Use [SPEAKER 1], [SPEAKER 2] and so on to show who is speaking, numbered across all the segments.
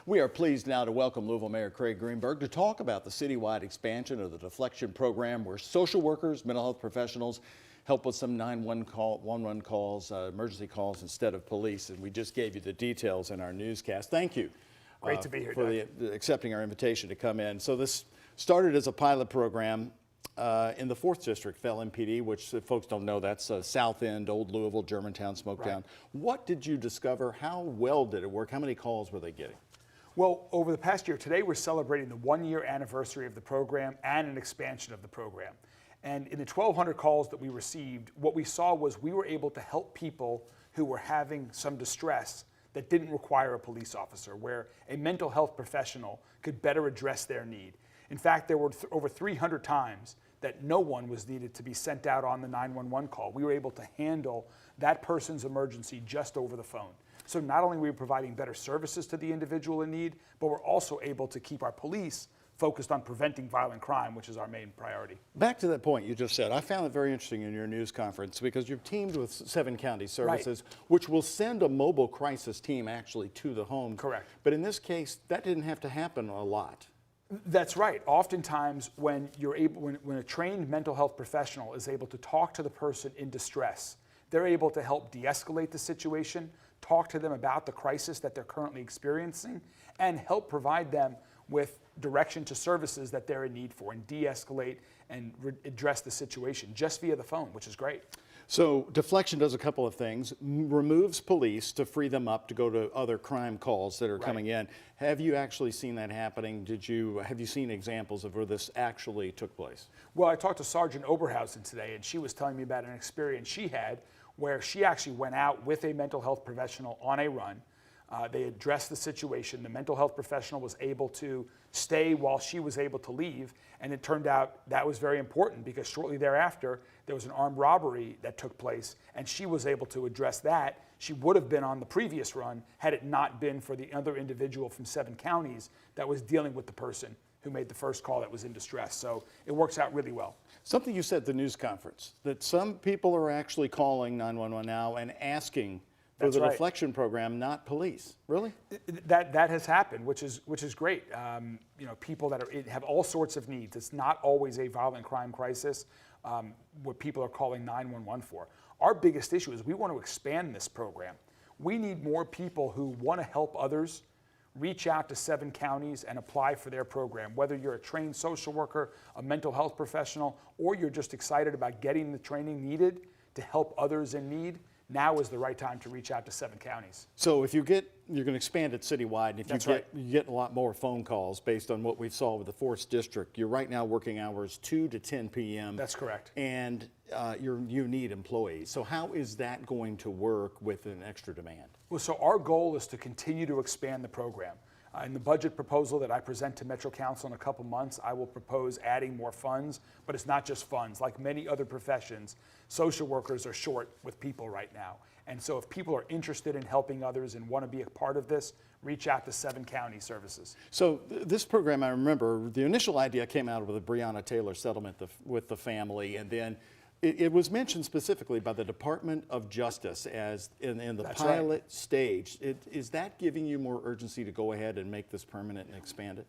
[SPEAKER 1] We are pleased now to welcome Louisville Mayor Craig Greenberg to talk about the citywide expansion of the deflection program, where social workers, mental health professionals help with some 911 calls, emergency calls instead of police. And we just gave you the details in our newscast. Thank you.
[SPEAKER 2] Great to be here,
[SPEAKER 1] for accepting our invitation to come in. So this started as a pilot program in the 4th District for LMPD, which, if folks don't know, that's South End, Old Louisville, Germantown, Smoketown. Right. What did you discover? How well did it work? How many calls were they getting?
[SPEAKER 2] Well, over the past year, today we're celebrating the 1-year anniversary of the program and an expansion of the program. And in the 1,200 calls that we received, what we saw was we were able to help people who were having some distress that didn't require a police officer, where a mental health professional could better address their need. In fact, there were over 300 times that no one was needed to be sent out on the 911 call. We were able to handle that person's emergency just over the phone. So not only were we providing better services to the individual in need, but we're also able to keep our police focused on preventing violent crime, which is our main priority.
[SPEAKER 1] Back to that point you just said, I found it very interesting in your news conference because you've teamed with 7 county services, right, which will send a mobile crisis team actually to the home.
[SPEAKER 2] Correct.
[SPEAKER 1] But in this case, that didn't have to happen a lot.
[SPEAKER 2] That's right. Oftentimes when when a trained mental health professional is able to talk to the person in distress, they're able to help de-escalate the situation, talk to them about the crisis that they're currently experiencing, and help provide them with direction to services that they're in need for, and de-escalate and address the situation just via the phone, which is great.
[SPEAKER 1] So deflection does a couple of things. Removes police to free them up to go to other crime calls that are coming in. Have you actually seen that happening? Have you seen examples of where this actually took place? Well,
[SPEAKER 2] I talked to Sergeant Oberhausen today, and she was telling me about an experience she had where she actually went out with a mental health professional on a run. They addressed the situation. The mental health professional was able to stay while she was able to leave, and it turned out that was very important because shortly thereafter there was an armed robbery that took place, and she was able to address that. She would have been on the previous run had it not been for the other individual from 7 counties that was dealing with the person who made the first call that was in distress. So it works out really well.
[SPEAKER 1] Something you said at the news conference, that some people are actually calling 911 now and asking for the deflection program, not police. Really?
[SPEAKER 2] That has happened, which is great. People that have all sorts of needs. It's not always a violent crime crisis what people are calling 911 for. Our biggest issue is we want to expand this program. We need more people who want to help others reach out to 7 counties and apply for their program. Whether you're a trained social worker, a mental health professional, or you're just excited about getting the training needed to help others in need, now is the right time to reach out to 7 counties.
[SPEAKER 1] So if you're going to expand it citywide, and if you get a lot more phone calls based on what we saw with the 4th District, you're right now working hours 2 to 10 p.m.
[SPEAKER 2] That's correct.
[SPEAKER 1] And you need employees. So how is that going to work with an extra demand?
[SPEAKER 2] Well, so our goal is to continue to expand the program. In the budget proposal that I present to Metro Council in a couple months, I will propose adding more funds, but it's not just funds. Like many other professions, social workers are short with people right now. And so if people are interested in helping others and want to be a part of this, reach out to 7 county services.
[SPEAKER 1] So this program, I remember, the initial idea came out of the Breonna Taylor settlement with the family, and then it was mentioned specifically by the Department of Justice as in the pilot stage. Is that giving you more urgency to go ahead and make this permanent and expand it?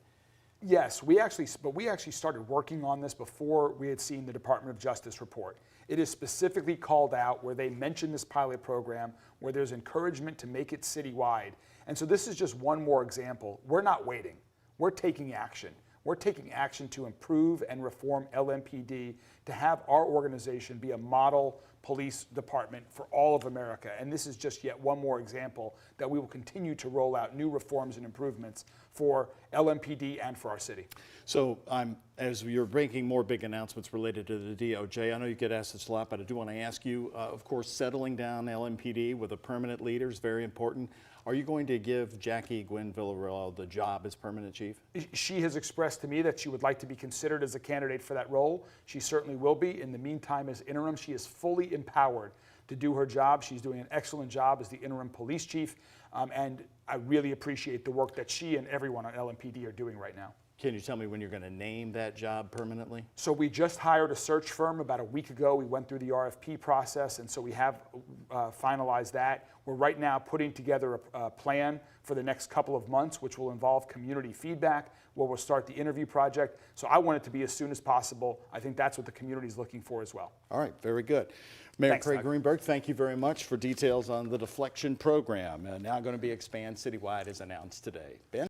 [SPEAKER 2] Yes, we actually started working on this before we had seen the Department of Justice report. It is specifically called out where they mention this pilot program, where there's encouragement to make it citywide. And so this is just one more example. We're not waiting. We're taking action. We're taking action to improve and reform LMPD, to have our organization be a model police department for all of America. And this is just yet one more example that we will continue to roll out new reforms and improvements for LMPD and for our city.
[SPEAKER 1] So as you're making more big announcements related to the DOJ, I know you get asked this a lot, but I do want to ask you, of course, settling down LMPD with a permanent leader is very important. Are you going to give Jackie Gwen Villarreal the job as permanent chief?
[SPEAKER 2] She has expressed to me that she would like to be considered as a candidate for that role. She certainly will be. In the meantime, as interim, she is fully empowered to do her job. She's doing an excellent job as the interim police chief, and I really appreciate the work that she and everyone on LMPD are doing right now.
[SPEAKER 1] Can you tell me when you're going to name that job permanently?
[SPEAKER 2] So we just hired a search firm about a week ago. We went through the RFP process, and so we have finalized that. We're right now putting together a plan for the next couple of months, which will involve community feedback, where we'll start the interview project. So I want it to be as soon as possible. I think that's what the community is looking for as well.
[SPEAKER 1] All right, very good. Mayor
[SPEAKER 2] Thanks,
[SPEAKER 1] Craig
[SPEAKER 2] Doug.
[SPEAKER 1] Greenberg, thank you very much for details on the deflection program. Now going to be expanded citywide as announced today. Ben?